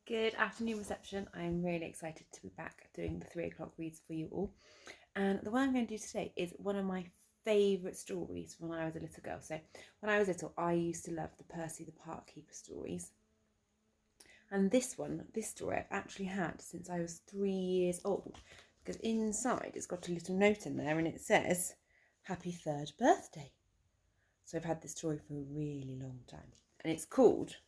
Good afternoon, reception. I'm really excited to be back doing the 3 o'clock reads for you all. And the one I'm going to do today is one of my favourite stories from when I was a little girl. So, when I was little, I used to love the Percy the Park Keeper stories. And this story, I've actually had since I was 3 years old. Because inside it's got a little note in there and it says, "Happy 3rd birthday." So, I've had this story for a really long time. And it's called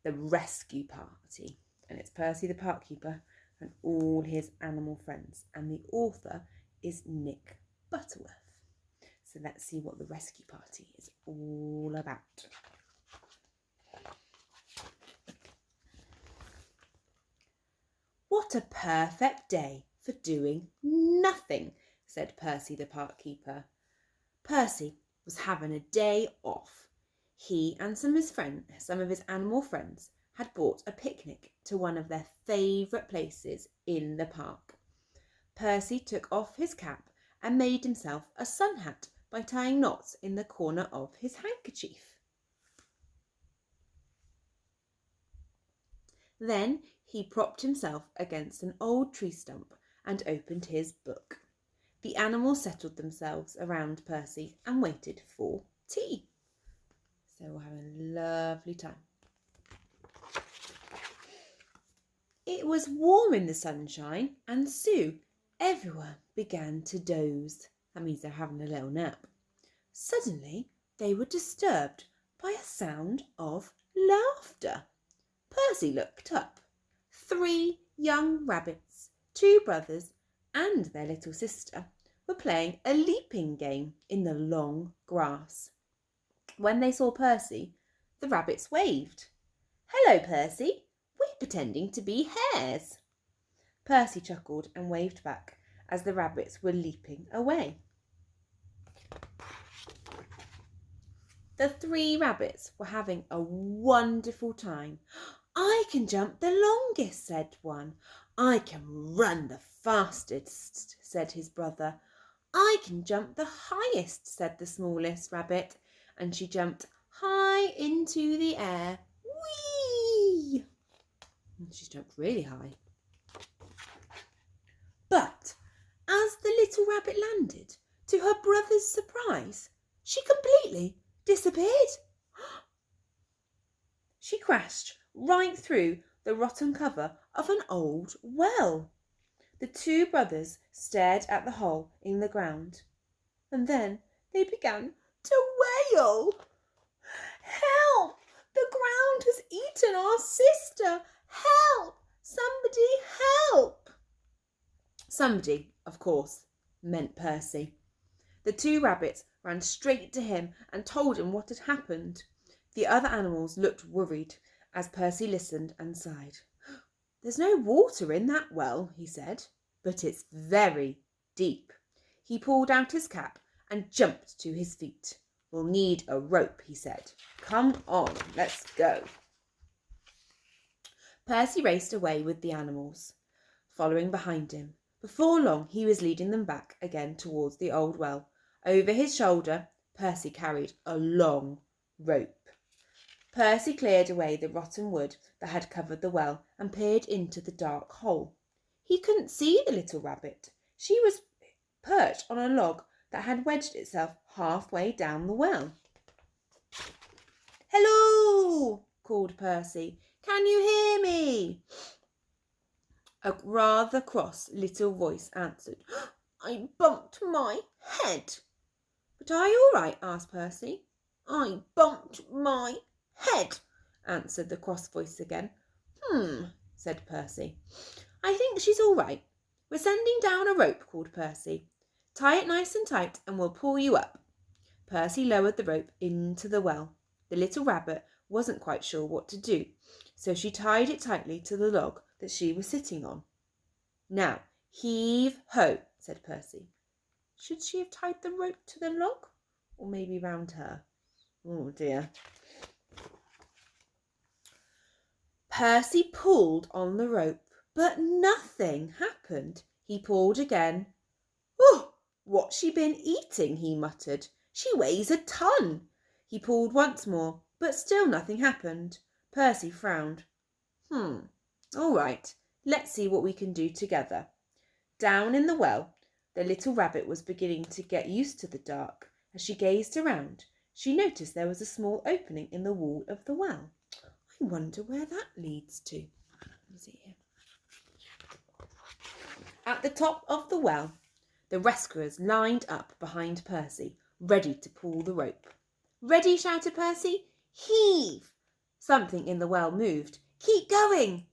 The Rescue Party, and it's Percy the Park Keeper and all his animal friends, and the author is Nick Butterworth. So let's see what the rescue party is all about. "What a perfect day for doing nothing," said Percy the Park Keeper. Percy was having a day off. He and some of his animal friends, had bought a picnic to one of their favourite places in the park. Percy took off his cap and made himself a sun hat by tying knots in the corner of his handkerchief. Then he propped himself against an old tree stump and opened his book. The animals settled themselves around Percy and waited for tea. So we're having a lovely time. It was warm in the sunshine, and soon everyone began to doze. That means they're having a little nap. Suddenly they were disturbed by a sound of laughter. Percy looked up. 3 young rabbits, 2 brothers, and their little sister were playing a leaping game in the long grass. When they saw Percy, the rabbits waved. "Hello, Percy, we're pretending to be hares." Percy chuckled and waved back as the rabbits were leaping away. The 3 rabbits were having a wonderful time. "I can jump the longest," said one. "I can run the fastest," said his brother. "I can jump the highest," said the smallest rabbit, and she jumped high into the air. Whee! She jumped really high. But as the little rabbit landed, to her brother's surprise, she completely disappeared. She crashed right through the rotten cover of an old well. The 2 brothers stared at the hole in the ground, and then they began to wail. "Help! The ground has eaten our sister! Help! Somebody help!" Somebody, of course, meant Percy. The 2 rabbits ran straight to him and told him what had happened. The other animals looked worried as Percy listened and sighed. "There's no water in that well," he said, "but it's very deep." He pulled out his cap and jumped to his feet. "We'll need a rope," he said. "Come on, let's go." Percy raced away with the animals, following behind him. Before long he was leading them back again towards the old well. Over his shoulder, Percy carried a long rope. Percy cleared away the rotten wood that had covered the well and peered into the dark hole. He couldn't see the little rabbit. She was perched on a log that had wedged itself halfway down the well. "Hello!" called Percy. "Can you hear me?" A rather cross little voice answered. "I bumped my head." "But are you all right?" asked Percy. "I bumped my head," answered the cross voice again. Said Percy. "I think she's all right. We're sending down a rope," called Percy. "Tie it nice and tight and we'll pull you up." Percy lowered the rope into the well. The little rabbit wasn't quite sure what to do, so she tied it tightly to the log that she was sitting on. "Now, heave ho," said Percy. Should she have tied the rope to the log, or maybe round her? Oh dear. Percy pulled on the rope, but nothing happened. He pulled again. "Oh, what's she been eating?" he muttered. "She weighs a ton." He pulled once more, but still nothing happened. Percy frowned. All right, let's see what we can do together. Down in the well, the little rabbit was beginning to get used to the dark. As she gazed around, she noticed there was a small opening in the wall of the well. I wonder where that leads to. Is it here? At the top of the well, the rescuers lined up behind Percy, ready to pull the rope. Ready, shouted Percy. Heave! Something in the well moved. Keep going,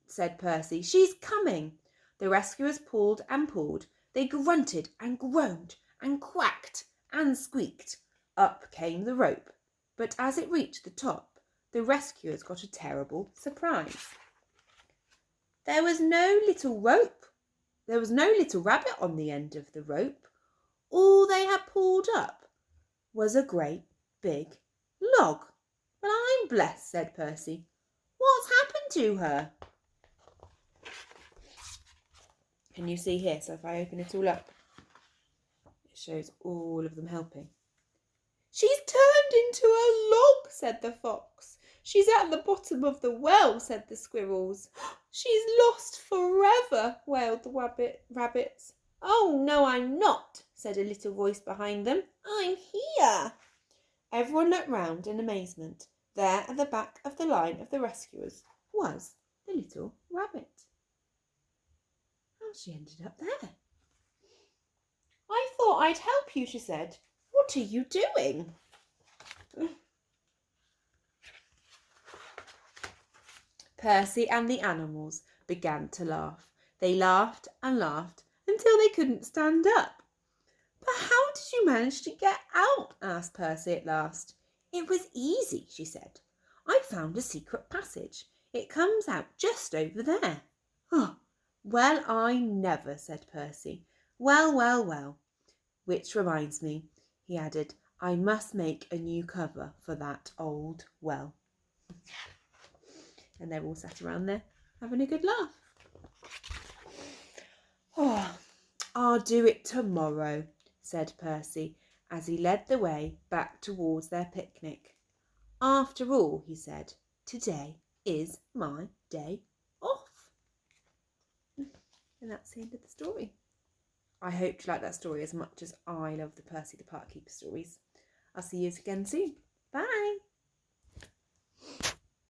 said Percy. She's coming. The rescuers pulled and pulled. They grunted and groaned and quacked and squeaked. Up came the rope. But as it reached the top, the rescuers got a terrible surprise. There was no little rope. There was no little rabbit on the end of the rope. All they had pulled up was a great big log. Well, I'm blessed, said Percy. What's happened to her? Can you see here? So if I open it all up, it shows all of them helping. She's turned into a log, said the fox. She's at the bottom of the well, said the squirrels. She's lost forever, wailed the rabbits. Oh, no, I'm not, said a little voice behind them. I'm here. Everyone looked round in amazement. There at the back of the line of the rescuers was the little rabbit. How she ended up there? I thought I'd help you, she said. What are you doing? Percy and the animals began to laugh. They laughed and laughed until they couldn't stand up. But how did you manage to get out? Asked Percy at last. It was easy, she said. I found a secret passage. It comes out just over there. Oh, well, I never, said Percy. Well, well, well. Which reminds me, he added, I must make a new cover for that old well. And they're all sat around there having a good laugh. Oh, I'll do it tomorrow, said Percy, as he led the way back towards their picnic. After all, he said, today is my day off. And that's the end of the story. I hope you like that story as much as I love the Percy the Park Keeper stories. I'll see you again soon. Bye.